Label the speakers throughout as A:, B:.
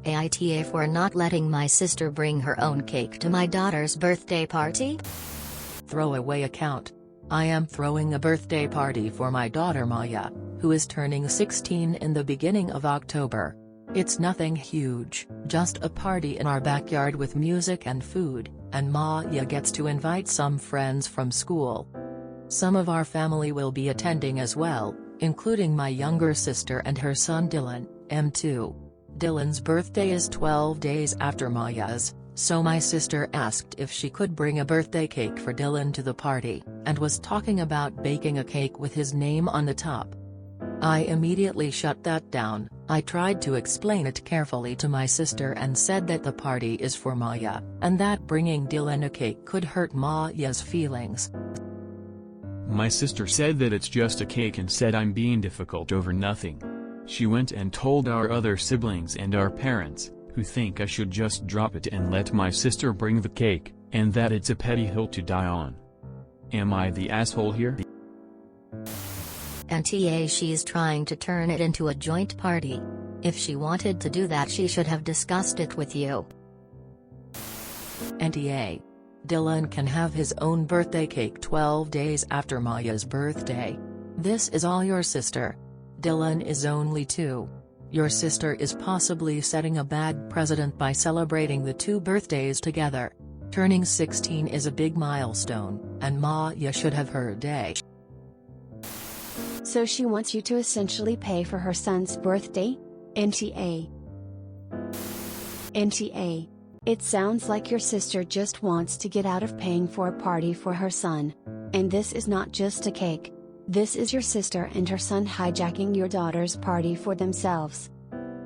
A: AITA for not letting my sister bring her own cake to my daughter's birthday party?
B: Throwaway account. I am throwing a birthday party for my daughter Maya, who is turning 16 in the beginning of October. It's nothing huge, just a party in our backyard with music and food, and Maya gets to invite some friends from school. Some of our family will be attending as well, including my younger sister and her son Dylan, M2. Dylan's birthday is 12 days after Maya's, so my sister asked if she could bring a birthday cake for Dylan to the party, and was talking about baking a cake with his name on the top. I immediately shut that down. I tried to explain it carefully to my sister and said that the party is for Maya, and that bringing Dylan a cake could hurt Maya's feelings.
C: My sister said that it's just a cake and said I'm being difficult over nothing. She went and told our other siblings and our parents, who think I should just drop it and let my sister bring the cake, and that it's a petty hill to die on. Am I the asshole here?
A: NTA, she's trying to turn it into a joint party. If she wanted to do that, she should have discussed it with you.
B: NTA. Dylan can have his own birthday cake 12 days after Maya's birthday. This is all your sister. Dylan is only 2. Your sister is possibly setting a bad precedent by celebrating the 2 birthdays together. Turning 16 is a big milestone, and Maya should have her day.
D: So she wants you to essentially pay for her son's birthday? NTA. NTA. It sounds like your sister just wants to get out of paying for a party for her son. And this is not just a cake. This is your sister and her son hijacking your daughter's party for themselves.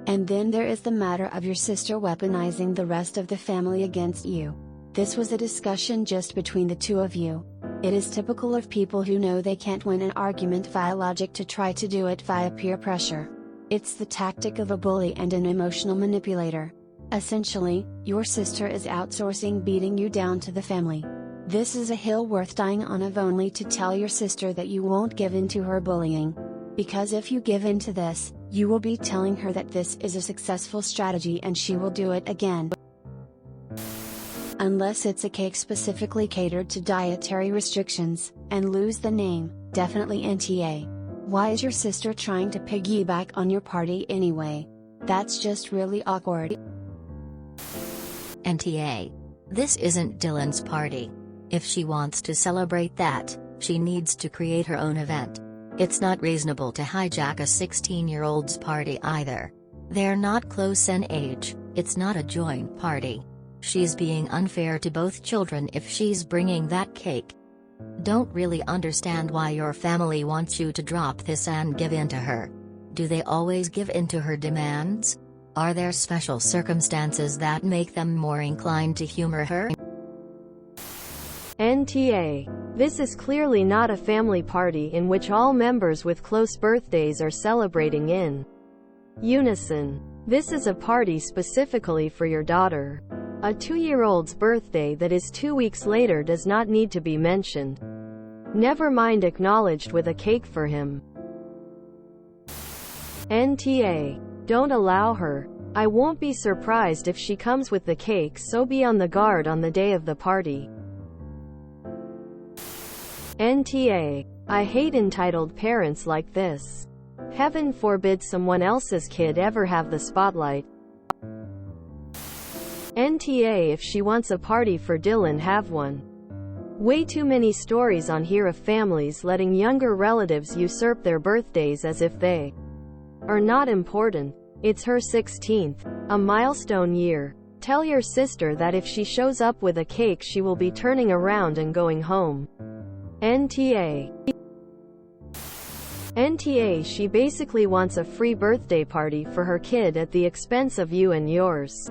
D: And then there is the matter of your sister weaponizing the rest of the family against you. This was a discussion just between the two of you. It is typical of people who know they can't win an argument via logic to try to do it via peer pressure. It's the tactic of a bully and an emotional manipulator. Essentially, your sister is outsourcing beating you down to the family. This is a hill worth dying on, if only to tell your sister that you won't give in to her bullying. Because if you give in to this, you will be telling her that this is a successful strategy and she will do it again. Unless it's a cake specifically catered to dietary restrictions, and lose the name, definitely NTA. Why is your sister trying to piggyback on your party anyway? That's just really awkward.
A: NTA. This isn't Dylan's party. If she wants to celebrate that, she needs to create her own event. It's not reasonable to hijack a 16-year-old's party either. They're not close in age, it's not a joint party. She's being unfair to both children if she's bringing that cake. Don't really understand why your family wants you to drop this and give in to her. Do they always give in to her demands? Are there special circumstances that make them more inclined to humor her?
E: NTA. This is clearly not a family party in which all members with close birthdays are celebrating in unison. This is a party specifically for your daughter. A 2-year-old's birthday that is 2 weeks later does not need to be mentioned. Never mind acknowledged with a cake for him. NTA. Don't allow her. I won't be surprised if she comes with the cake, so be on the guard on the day of the party. NTA. I hate entitled parents like this. Heaven forbid someone else's kid ever have the spotlight. NTA. If she wants a party for Dylan, have one. Way too many stories on here of families letting younger relatives usurp their birthdays as if they are not important. It's her 16th, a milestone year. Tell your sister that if she shows up with a cake, she will be turning around and going home. NTA. NTA. She basically wants a free birthday party for her kid at the expense of you and yours.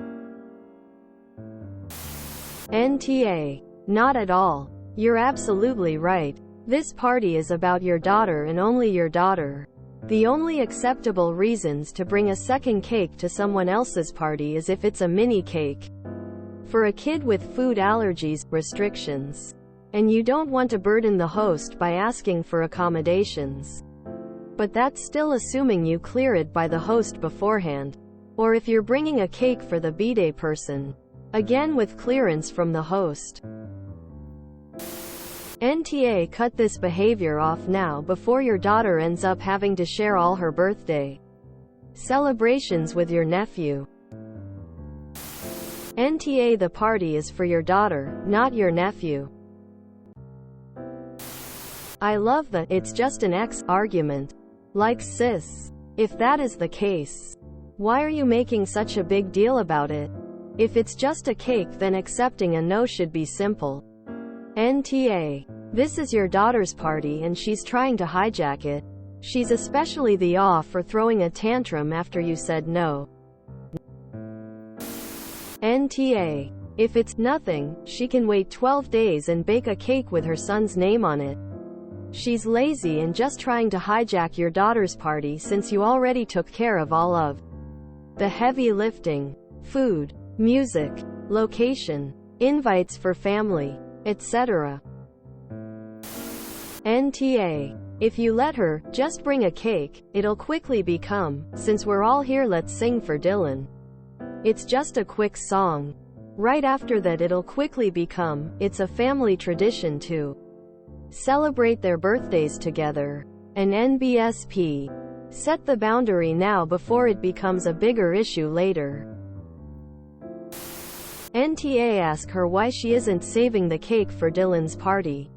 E: NTA. Not at all. You're absolutely right. This party is about your daughter and only your daughter. The only acceptable reasons to bring a second cake to someone else's party is if it's a mini cake for a kid with food allergies, restrictions, and you don't want to burden the host by asking for accommodations. But that's still assuming you clear it by the host beforehand. Or if you're bringing a cake for the b-day person. Again with clearance from the host. NTA, cut this behavior off now before your daughter ends up having to share all her birthday celebrations with your nephew. NTA, the party is for your daughter, not your nephew. I love the "it's just an ex" argument. Like, sis, if that is the case, why are you making such a big deal about it? If it's just a cake, then accepting a no should be simple. NTA. This is your daughter's party and she's trying to hijack it. She's especially the off for throwing a tantrum after you said no. NTA. If it's nothing, she can wait 12 days and bake a cake with her son's name on it. She's lazy and just trying to hijack your daughter's party since you already took care of all of the heavy lifting. Food, music, location, invites for family, etc. NTA. If you let her just bring a cake, it'll quickly become, "Since we're all here, let's sing for Dylan." It's just a quick song. Right after that it'll quickly become, "It's a family tradition to celebrate their birthdays together." An NBSP. Set the boundary now before it becomes a bigger issue later. NTA. Ask her why she isn't saving the cake for Dylan's party.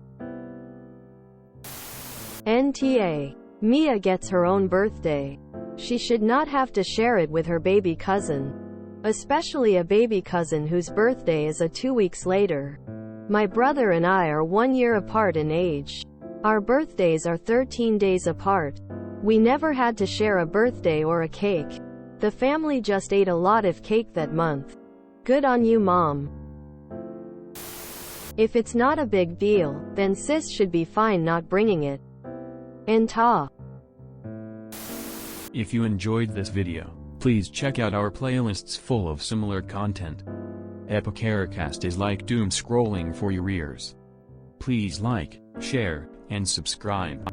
E: NTA. Mia gets her own birthday. She should not have to share it with her baby cousin. Especially a baby cousin whose birthday is 2 weeks later. My brother and I are 1 year apart in age. Our birthdays are 13 days apart. We never had to share a birthday or a cake. The family just ate a lot of cake that month. Good on you, Mom. If it's not a big deal, then sis should be fine not bringing it. NTA.
C: If you enjoyed this video, please check out our playlists full of similar content. AmITheAsshole is like doom scrolling for your ears. Please like, share, and subscribe.